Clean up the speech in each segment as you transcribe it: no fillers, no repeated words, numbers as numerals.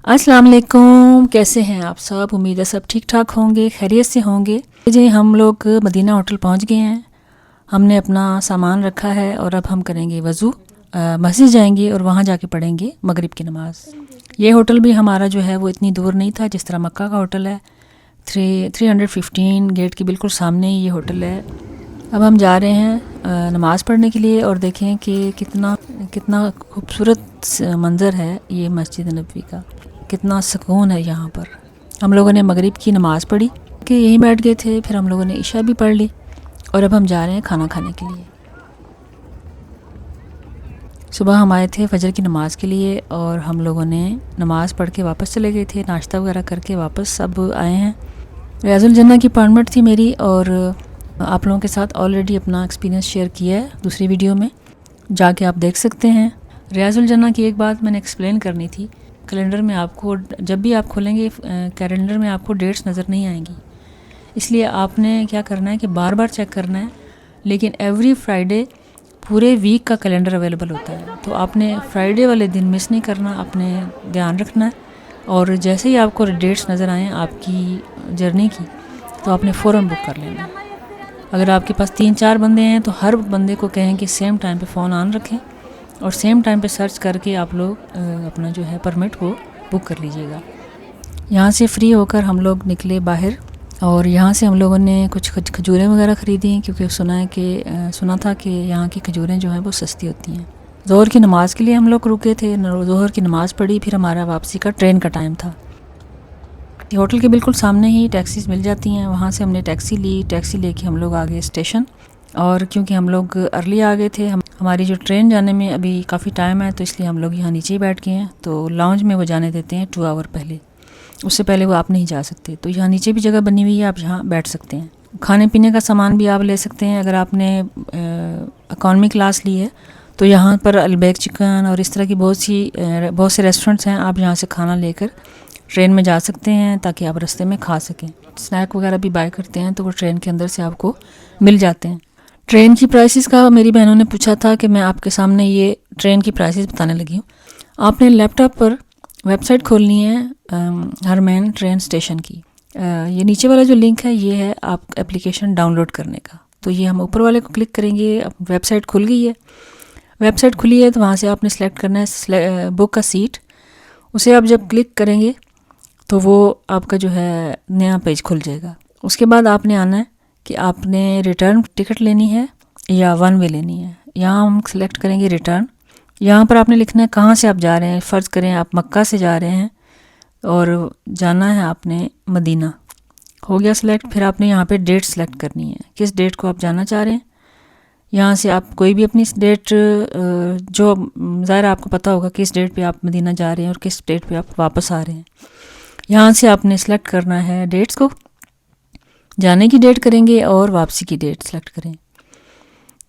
अस्सलाम वालेकुम, कैसे हैं आप सब। उम्मीद है सब ठीक ठाक होंगे, खैरियत से होंगे। जी हम लोग मदीना होटल पहुंच गए हैं। हमने अपना सामान रखा है और अब हम करेंगे वज़ू, मस्जिद जाएंगे और वहां जाके पढ़ेंगे मगरिब की नमाज। ये होटल भी हमारा जो है वो इतनी दूर नहीं था जिस तरह मक्का का होटल है। 315 गेट के बिल्कुल सामने ही ये होटल है। अब हम जा रहे हैं नमाज़ पढ़ने के लिए और देखें कि कितना कितना खूबसूरत मंज़र है ये मस्जिद नबवी का। कितना सुकून है यहाँ पर। हम लोगों ने मगरिब की नमाज़ पढ़ी कि यहीं बैठ गए थे, फिर हम लोगों ने इशा भी पढ़ ली और अब हम जा रहे हैं खाना खाने के लिए। सुबह हम आए थे फजर की नमाज़ के लिए और हम लोगों ने नमाज़ पढ़ के वापस चले गए थे, नाश्ता वगैरह करके वापस सब आए हैं। रियाजुल जन्ना की अपॉइंटमेंट थी मेरी और आप लोगों के साथ ऑलरेडी अपना एक्सपीरियंस शेयर किया है दूसरी वीडियो में, जाके आप देख सकते हैं। रियाजुल जन्ना की एक बात मैंने एक्सप्लेन करनी थी। कैलेंडर में आपको जब भी आप खोलेंगे कैलेंडर में आपको डेट्स नज़र नहीं आएंगी, इसलिए आपने क्या करना है कि बार बार चेक करना है। लेकिन एवरी फ्राइडे पूरे वीक का कैलेंडर अवेलेबल होता है, तो आपने फ्राइडे वाले दिन मिस नहीं करना, आपने ध्यान रखना है। और जैसे ही आपको डेट्स नज़र आएँ आपकी जर्नी की, तो आपने फ़ौरन बुक कर लेना है। अगर आपके पास 3-4 बंदे हैं तो हर बंदे को कहें कि सेम टाइम पे फ़ोन ऑन रखें और सेम टाइम पे सर्च करके आप लोग अपना जो है परमिट को बुक कर लीजिएगा। यहाँ से फ्री होकर हम लोग निकले बाहर और यहाँ से हम लोगों ने कुछ खजूरें वगैरह ख़रीदी क्योंकि सुना था कि यहाँ की खजूरें जो हैं वो सस्ती होती हैं। ज़ोहर की नमाज़ के लिए हम लोग रुके थे, ज़ोहर की नमाज़ पढ़ी, फिर हमारा वापसी का ट्रेन का टाइम था। होटल के बिल्कुल सामने ही टैक्सीज मिल जाती हैं, वहाँ से हमने टैक्सी ली। टैक्सी लेके हम लोग आ गए स्टेशन और क्योंकि हम लोग अर्ली आ गए थे, हमारी जो ट्रेन जाने में अभी काफ़ी टाइम है, तो इसलिए हम लोग यहाँ नीचे ही बैठ गए हैं। तो लाउंज में वो जाने देते हैं 2 आवर पहले, उससे पहले वो आप नहीं जा सकते। तो यहाँ नीचे भी जगह बनी हुई है, आप यहाँ बैठ सकते हैं। खाने पीने का सामान भी आप ले सकते हैं। अगर आपने इकॉनमी क्लास ली है तो यहाँ पर अलबैक चिकन और इस तरह की बहुत से रेस्टोरेंट्स हैं, आप यहाँ से खाना लेकर ट्रेन में जा सकते हैं ताकि आप रास्ते में खा सकें। स्नैक वगैरह भी बाय करते हैं तो वो ट्रेन के अंदर से आपको मिल जाते हैं। ट्रेन की प्राइसेस का मेरी बहनों ने पूछा था कि मैं आपके सामने ये ट्रेन की प्राइसेस बताने लगी हूँ। आपने लैपटॉप पर वेबसाइट खोलनी है हरमैन ट्रेन स्टेशन की। ये नीचे वाला जो लिंक है ये है आप एप्लीकेशन डाउनलोड करने का। तो ये हम ऊपर वाले को क्लिक करेंगे, अब वेबसाइट खुल गई है। वेबसाइट खुली है तो वहाँ से आपने सेलेक्ट करना है बुक का सीट। उसे आप जब क्लिक करेंगे तो वो आपका जो है नया पेज खुल जाएगा। उसके बाद आपने आना है कि आपने रिटर्न टिकट लेनी है या वन वे लेनी है। यहाँ हम सेलेक्ट करेंगे रिटर्न। यहाँ पर आपने लिखना है कहाँ से आप जा रहे हैं। फ़र्ज़ करें आप मक्का से जा रहे हैं और जाना है आपने मदीना। हो गया सिलेक्ट। फिर आपने यहाँ पे डेट सेलेक्ट करनी है, किस डेट को आप जाना चाह रहे हैं। यहाँ से आप कोई भी अपनी डेट जो ज़ाहिर आपको पता होगा किस डेट पे आप मदीना जा रहे हैं और किस डेट पे आप वापस आ रहे हैं। यहाँ से आपने सेलेक्ट करना है डेट्स को, जाने की डेट करेंगे और वापसी की डेट सेलेक्ट करें।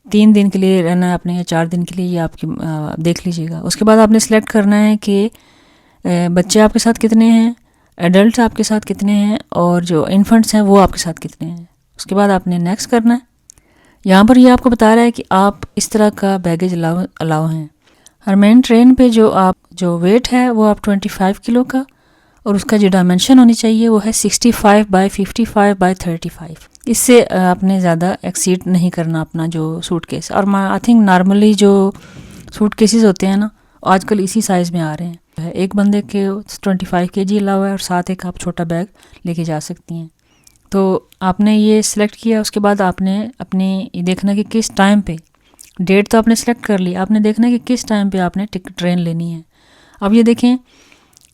3 दिन के लिए रहना है आपने या 4 दिन के लिए, ये आपकी देख लीजिएगा। उसके बाद आपने सेलेक्ट करना है कि बच्चे आपके साथ कितने हैं, एडल्ट आपके साथ कितने हैं और जो इन्फेंट्स हैं वो आपके साथ कितने हैं। उसके बाद आपने नेक्स्ट करना है। यहाँ पर ये आपको बता रहा है कि आप इस तरह का बैगेज अलाउ हैं। हरमैन ट्रेन पे जो वेट है वो आप 25 किलो का और उसका जो डायमेंशन होनी चाहिए वो है 65 बाय 55 बाय 35। इससे आपने ज़्यादा एक्सीड नहीं करना अपना जो सूटकेस। और आई थिंक नॉर्मली जो सूटकेसेस होते हैं ना आजकल इसी साइज़ में आ रहे हैं। एक बंदे के 25 kg अलावा है और साथ एक आप छोटा बैग लेके जा सकती हैं। तो आपने ये सिलेक्ट किया। उसके बाद आपने अपने ये देखना कि किस टाइम पे, डेट तो आपने सेलेक्ट कर ली, आपने देखना कि किस टाइम पे आपने टिकट ट्रेन लेनी है। अब ये देखें,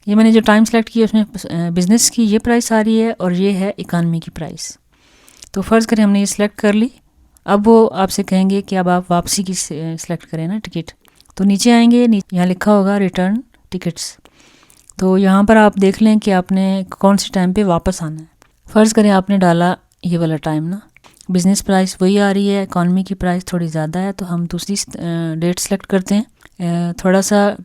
ये मैंने जो टाइम सेलेक्ट किया उसमें बिज़नेस की ये प्राइस आ रही है और ये है इकानमी की प्राइस। तो फ़र्ज़ करें हमने ये सिलेक्ट कर ली। अब वो आपसे कहेंगे कि अब आप वापसी की सिलेक्ट करें ना टिकट। तो नीचे आएंगे, यहाँ लिखा होगा रिटर्न टिकट्स। तो यहाँ पर आप देख लें कि आपने कौन से टाइम पे वापस आना है। फ़र्ज़ करें आपने डाला ये वाला टाइम ना, बिज़नेस प्राइस वही आ रही है, इकॉनमी की प्राइस थोड़ी ज़्यादा है, तो हम दूसरी डेट सेलेक्ट करते हैं। थोड़ा सा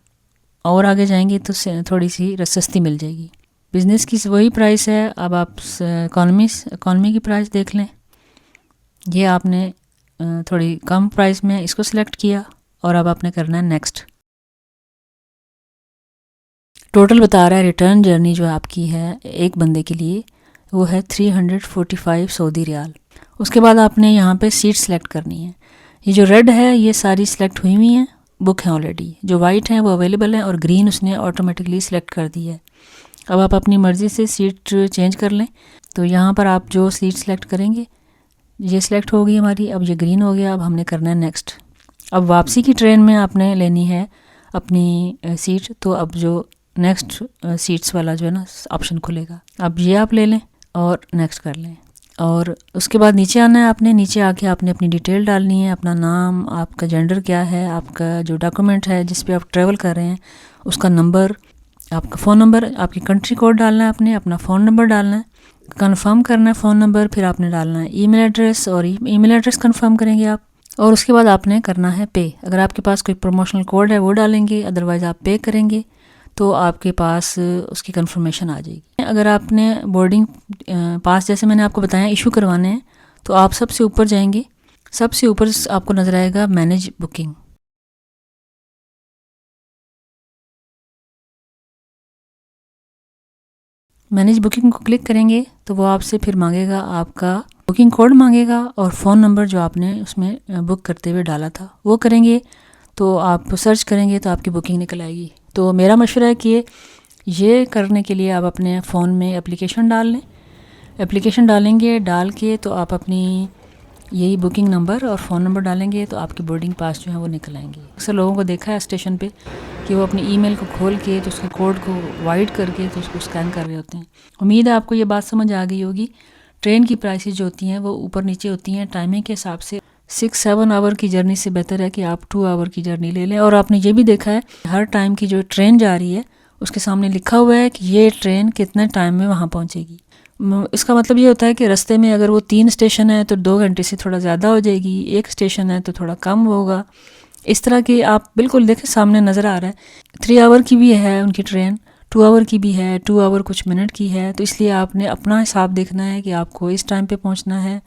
और आगे जाएंगे तो थोड़ी सी सस्ती मिल जाएगी। बिज़नेस की वही प्राइस है। अब आप इकॉनमी की प्राइस देख लें, ये आपने थोड़ी कम प्राइस में इसको सिलेक्ट किया और अब आपने करना है नेक्स्ट। टोटल बता रहा है रिटर्न जर्नी जो आपकी है एक बंदे के लिए वो है 345 सऊदी रियाल। उसके बाद आपने यहाँ पे सीट सेलेक्ट करनी है। ये जो रेड है ये सारी सेलेक्ट हुई हुई हैं, बुक हैं ऑलरेडी। जो वाइट हैं वो अवेलेबल हैं और ग्रीन उसने ऑटोमेटिकली सेलेक्ट कर दी है। अब आप अपनी मर्ज़ी से सीट चेंज कर लें। तो यहाँ पर आप जो सीट सेलेक्ट करेंगे ये सिलेक्ट हो गई हमारी। अब ये ग्रीन हो गया, अब हमने करना है नेक्स्ट। अब वापसी की ट्रेन में आपने लेनी है अपनी सीट, तो अब जो नेक्स्ट सीट्स वाला जो है ना ऑप्शन खुलेगा, अब ये आप ले लें और नेक्स्ट कर लें। और उसके बाद नीचे आना है आपने। नीचे आके आपने अपनी डिटेल डालनी है, अपना नाम, आपका जेंडर क्या है, आपका जो डॉक्यूमेंट है जिस पे आप ट्रैवल कर रहे हैं उसका नंबर, आपका फ़ोन नंबर, आपकी कंट्री कोड डालना है आपने, अपना फ़ोन नंबर डालना है, कंफर्म करना है फ़ोन नंबर, फिर आपने डालना है ईमेल एड्रेस और ईमेल एड्रेस कंफर्म करेंगे आप। और उसके बाद आपने करना है पे। अगर आपके पास कोई प्रमोशनल कोड है वो डालेंगे, अदरवाइज़ आप पे करेंगे तो आपके पास उसकी कंफर्मेशन आ जाएगी। अगर आपने बोर्डिंग पास जैसे मैंने आपको बताया इशू करवाने हैं तो आप सबसे ऊपर जाएंगे, सबसे ऊपर आपको नज़र आएगा मैनेज बुकिंग। मैनेज बुकिंग को क्लिक करेंगे तो वो आपसे फिर मांगेगा आपका बुकिंग कोड मांगेगा और फ़ोन नंबर जो आपने उसमें बुक करते हुए डाला था वो करेंगे। तो आप सर्च करेंगे तो आपकी बुकिंग निकल आएगी। तो मेरा मशवरा है कि ये करने के लिए आप अपने फ़ोन में एप्लीकेशन डाल लें। एप्लीकेशन डालेंगे, डाल के तो आप अपनी यही बुकिंग नंबर और फ़ोन नंबर डालेंगे तो आपके बोर्डिंग पास जो है वो निकल आएंगे। अक्सर लोगों को देखा है स्टेशन पे कि वो अपनी ईमेल को खोल के तो उसके कोड को वाइड करके तो उसको स्कैन कर रहे होते हैं। उम्मीद है आपको ये बात समझ आ गई होगी। ट्रेन की प्राइसेस जो होती हैं वो ऊपर नीचे होती हैं टाइमिंग के हिसाब से। 6-7 आवर की जर्नी से बेहतर है कि आप 2 आवर की जर्नी ले लें। और आपने ये भी देखा है हर टाइम की जो ट्रेन जा रही है उसके सामने लिखा हुआ है कि ये ट्रेन कितने टाइम में वहाँ पहुँचेगी। इसका मतलब ये होता है कि रास्ते में अगर वो 3 स्टेशन है तो 2 घंटे से थोड़ा ज़्यादा हो जाएगी, 1 स्टेशन है तो थोड़ा कम होगा। इस तरह की आप बिल्कुल देखें सामने नज़र आ रहा है। 3 आवर की भी है उनकी ट्रेन, 2 आवर की भी है, 2 आवर कुछ मिनट की है। तो इसलिए आपने अपना हिसाब देखना है कि आपको इस टाइम पे पहुंचना है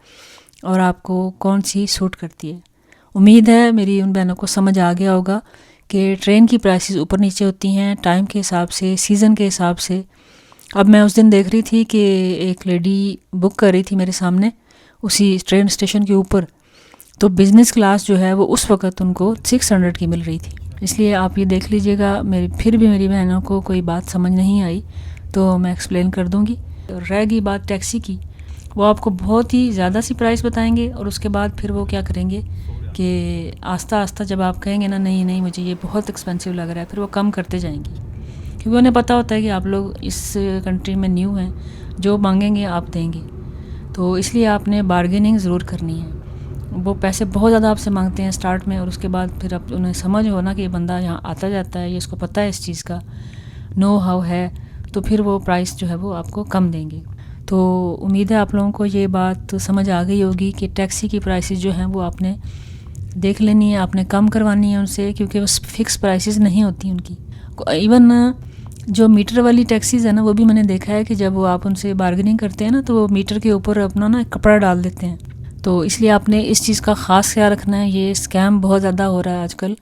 और आपको कौन सी सूट करती है। उम्मीद है मेरी उन बहनों को समझ आ गया होगा कि ट्रेन की प्राइसेस ऊपर नीचे होती हैं टाइम के हिसाब से, सीज़न के हिसाब से। अब मैं उस दिन देख रही थी कि एक लेडी बुक कर रही थी मेरे सामने उसी ट्रेन स्टेशन के ऊपर, तो बिज़नेस क्लास जो है वो उस वक़्त उनको 600 की मिल रही थी। इसलिए आप ये देख लीजिएगा। फिर भी मेरी बहनों को कोई बात समझ नहीं आई तो मैं एक्सप्लेन कर दूँगी। रह गई बात टैक्सी की, वो आपको बहुत ही ज़्यादा सी प्राइस बताएंगे और उसके बाद फिर वो क्या करेंगे कि आस्ता आस्ता जब आप कहेंगे ना नहीं नहीं मुझे ये बहुत एक्सपेंसिव लग रहा है, फिर वो कम करते जाएंगी क्योंकि उन्हें पता होता है कि आप लोग इस कंट्री में न्यू हैं, जो मांगेंगे आप देंगे। तो इसलिए आपने बार्गेनिंग ज़रूर करनी है। वो पैसे बहुत ज़्यादा आपसे मांगते हैं स्टार्ट में और उसके बाद फिर आप उन्हें समझ हो ना कि ये बंदा यहाँ आता जाता है, ये इसको पता है इस चीज़ का नो हाउ है, तो फिर वो प्राइस जो है वो आपको कम देंगे। तो उम्मीद है आप लोगों को ये बात समझ आ गई होगी कि टैक्सी की प्राइसेस जो हैं वो आपने देख लेनी है, आपने कम करवानी है उनसे क्योंकि वो फिक्स प्राइसेस नहीं होती उनकी। इवन जो मीटर वाली टैक्सीज़ है ना वो भी मैंने देखा है कि जब वो आप उनसे बार्गेनिंग करते हैं ना तो वो मीटर के ऊपर अपना ना कपड़ा डाल देते हैं। तो इसलिए आपने इस चीज़ का ख़ास ख्याल रखना है। ये स्कैम बहुत ज़्यादा हो रहा है आजकल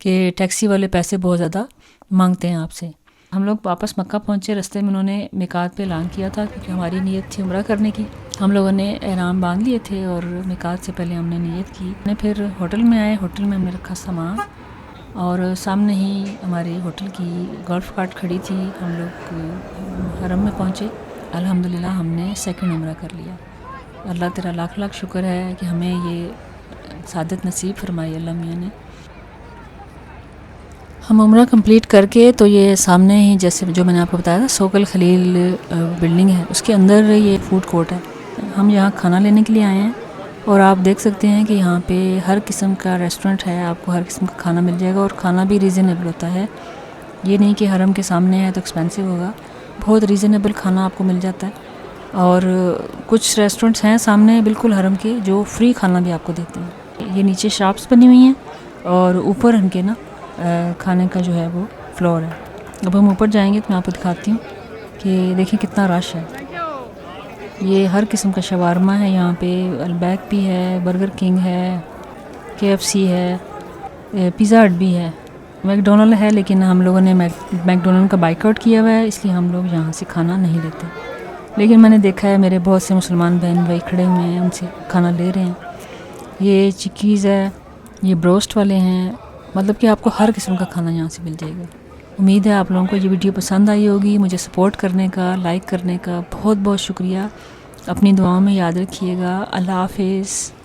कि टैक्सी वाले पैसे बहुत ज़्यादा मांगते हैं आपसे। हम लोग वापस मक्का पहुँचे, रास्ते में उन्होंने मिकात पे ऐलान किया था क्योंकि हमारी नीयत थी उम्रा करने की। हम लोगों ने एहराम बांध लिए थे और मिकात से पहले हमने नीयत की। हमने फिर होटल में आए, होटल में हमने रखा सामान और सामने ही हमारे होटल की गोल्फ कार्ट खड़ी थी। हम लोग हरम में पहुँचे, अल्हम्दुलिल्लाह हमने सेकंड उम्रा कर लिया। अल्लाह तेरा लाख लाख शुक्र है कि हमें ये सादत नसीब फरमाई अल्लाह मियाँ ने। हम उम्रा कंप्लीट करके तो ये सामने ही जैसे जो मैंने आपको बताया था सोकल खलील बिल्डिंग है, उसके अंदर ये फूड कोर्ट है। हम यहाँ खाना लेने के लिए आए हैं और आप देख सकते हैं कि यहाँ पे हर किस्म का रेस्टोरेंट है, आपको हर किस्म का खाना मिल जाएगा और खाना भी रीज़नेबल होता है। ये नहीं कि हरम के सामने है तो एक्सपेंसिव होगा, बहुत रीज़नेबल खाना आपको मिल जाता है। और कुछ रेस्टोरेंट्स हैं सामने बिल्कुल हरम के जो फ्री खाना भी आपको देते हैं। ये नीचे शॉप्स बनी हुई हैं और ऊपर इनके ना खाने का जो है वो फ्लोर है। अब हम ऊपर जाएंगे तो मैं आपको दिखाती हूँ कि देखिए कितना रश है। ये हर किस्म का शवारमा है यहाँ पे, अलबैक भी है, बर्गर किंग है, KFC है, पिज़्ज़ा हट भी है। मैकडोनल्ड है लेकिन हम लोगों ने मैकडोनल्ड का बाइकआउट किया हुआ है, इसलिए हम लोग यहाँ से खाना नहीं लेते। लेकिन मैंने देखा है मेरे बहुत से मुसलमान बहन भाई खड़े हुए हैं, उनसे खाना ले रहे हैं। ये चिक्कीज़ है, ये ब्रोस्ट वाले हैं, मतलब कि आपको हर किस्म का खाना यहाँ से मिल जाएगा। उम्मीद है आप लोगों को ये वीडियो पसंद आई होगी। मुझे सपोर्ट करने का, लाइक करने का बहुत बहुत शुक्रिया। अपनी दुआओं में याद रखिएगा। अल्लाह हाफिज़।